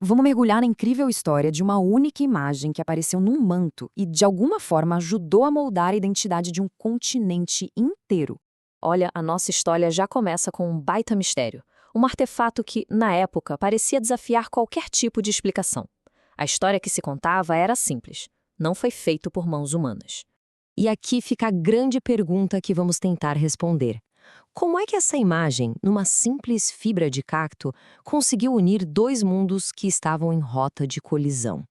Vamos mergulhar na incrível história de uma única imagem que apareceu num manto e, de alguma forma, ajudou a moldar a identidade de um continente inteiro. Olha, a nossa história já começa com um baita mistério. Um artefato que, na época, parecia desafiar qualquer tipo de explicação. A história que se contava era simples. Não foi feito por mãos humanas. E aqui fica a grande pergunta que vamos tentar responder. Como é que essa imagem, numa simples fibra de cacto, conseguiu unir dois mundos que estavam em rota de colisão?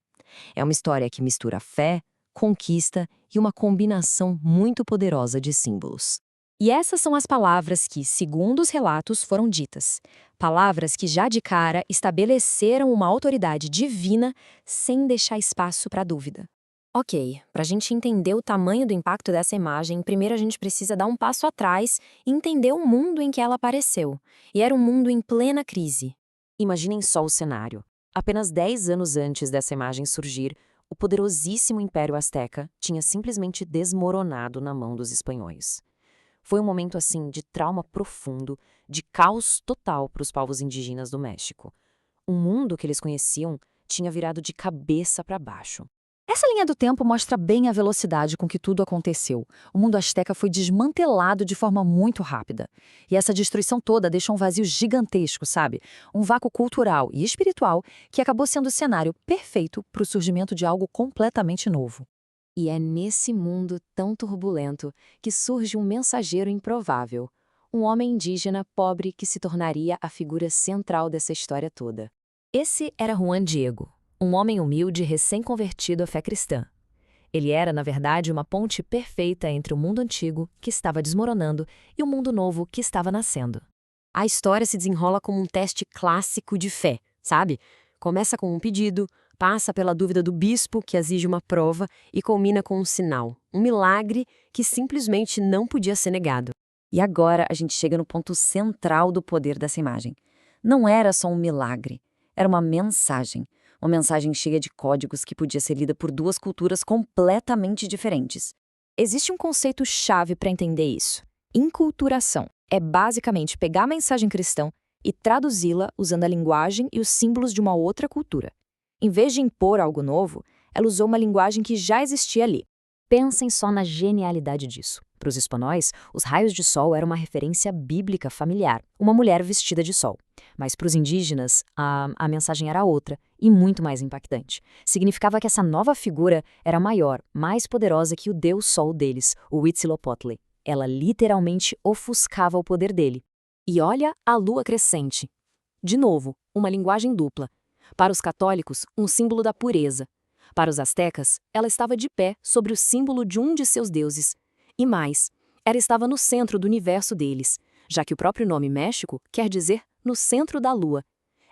É uma história que mistura fé, conquista e uma combinação muito poderosa de símbolos. E essas são as palavras que, segundo os relatos, foram ditas. Palavras que já de cara estabeleceram uma autoridade divina sem deixar espaço para dúvida. Ok, para a gente entender o tamanho do impacto dessa imagem, primeiro a gente precisa dar um passo atrás e entender o mundo em que ela apareceu. E era um mundo em plena crise. Imaginem só o cenário. Apenas 10 anos antes dessa imagem surgir, o poderosíssimo Império Azteca tinha simplesmente desmoronado na mão dos espanhóis. Foi um momento assim de trauma profundo, de caos total para os povos indígenas do México. O mundo que eles conheciam tinha virado de cabeça para baixo. Essa linha do tempo mostra bem a velocidade com que tudo aconteceu. O mundo asteca foi desmantelado de forma muito rápida. E essa destruição toda deixou um vazio gigantesco, sabe? Um vácuo cultural e espiritual que acabou sendo o cenário perfeito para o surgimento de algo completamente novo. E é nesse mundo tão turbulento que surge um mensageiro improvável, um homem indígena pobre que se tornaria a figura central dessa história toda. Esse era Juan Diego, um homem humilde recém-convertido à fé cristã. Ele era, na verdade, uma ponte perfeita entre o mundo antigo, que estava desmoronando, e o mundo novo, que estava nascendo. A história se desenrola como um teste clássico de fé, sabe? Começa com um pedido, passa pela dúvida do bispo, que exige uma prova, e culmina com um sinal, um milagre que simplesmente não podia ser negado. E agora a gente chega no ponto central do poder dessa imagem. Não era só um milagre, era uma mensagem. Uma mensagem cheia de códigos que podia ser lida por duas culturas completamente diferentes. Existe um conceito-chave para entender isso. Inculturação. É basicamente pegar a mensagem cristã e traduzi-la usando a linguagem e os símbolos de uma outra cultura. Em vez de impor algo novo, ela usou uma linguagem que já existia ali. Pensem só na genialidade disso. Para os espanhóis, os raios de sol eram uma referência bíblica familiar, uma mulher vestida de sol. Mas para os indígenas, a mensagem era outra e muito mais impactante. Significava que essa nova figura era maior, mais poderosa que o deus sol deles, o Huitzilopochtli. Ela literalmente ofuscava o poder dele. E olha a lua crescente. De novo, uma linguagem dupla. Para os católicos, um símbolo da pureza. Para os astecas, ela estava de pé sobre o símbolo de um de seus deuses. E mais, ela estava no centro do universo deles, já que o próprio nome México quer dizer no centro da lua.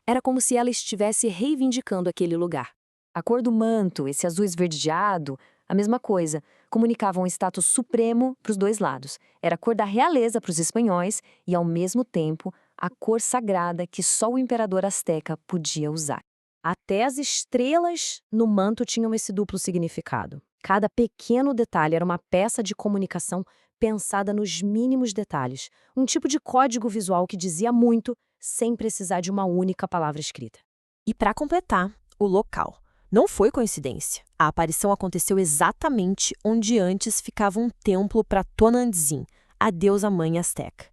Era como se ela estivesse reivindicando aquele lugar. A cor do manto, esse azul esverdeado, a mesma coisa, comunicavam um status supremo para os dois lados. Era a cor da realeza para os espanhóis e, ao mesmo tempo, a cor sagrada que só o imperador asteca podia usar. Até as estrelas no manto tinham esse duplo significado. Cada pequeno detalhe era uma peça de comunicação pensada nos mínimos detalhes, um tipo de código visual que dizia muito sem precisar de uma única palavra escrita. E para completar, o local. Não foi coincidência. A aparição aconteceu exatamente onde antes ficava um templo para Tonantzin, a deusa mãe asteca.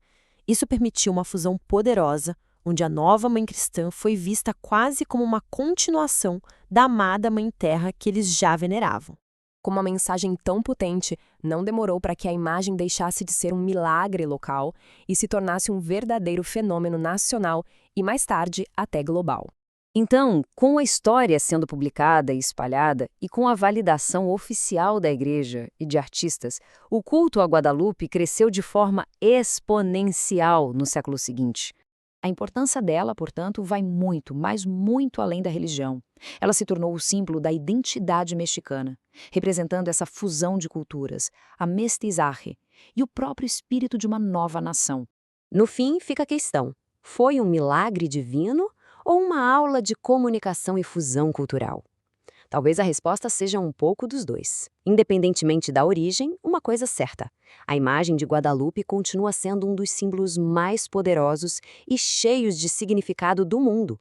Isso permitiu uma fusão poderosa, onde a nova mãe cristã foi vista quase como uma continuação da amada mãe terra que eles já veneravam. Com uma mensagem tão potente, não demorou para que a imagem deixasse de ser um milagre local e se tornasse um verdadeiro fenômeno nacional e, mais tarde, até global. Então, com a história sendo publicada e espalhada, e com a validação oficial da igreja e de artistas, o culto a Guadalupe cresceu de forma exponencial no século seguinte. A importância dela, portanto, vai muito, mas muito além da religião. Ela se tornou o símbolo da identidade mexicana, representando essa fusão de culturas, a mestizaje, e o próprio espírito de uma nova nação. No fim, fica a questão: foi um milagre divino ou uma aula de comunicação e fusão cultural? Talvez a resposta seja um pouco dos dois. Independentemente da origem, uma coisa certa: a imagem de Guadalupe continua sendo um dos símbolos mais poderosos e cheios de significado do mundo.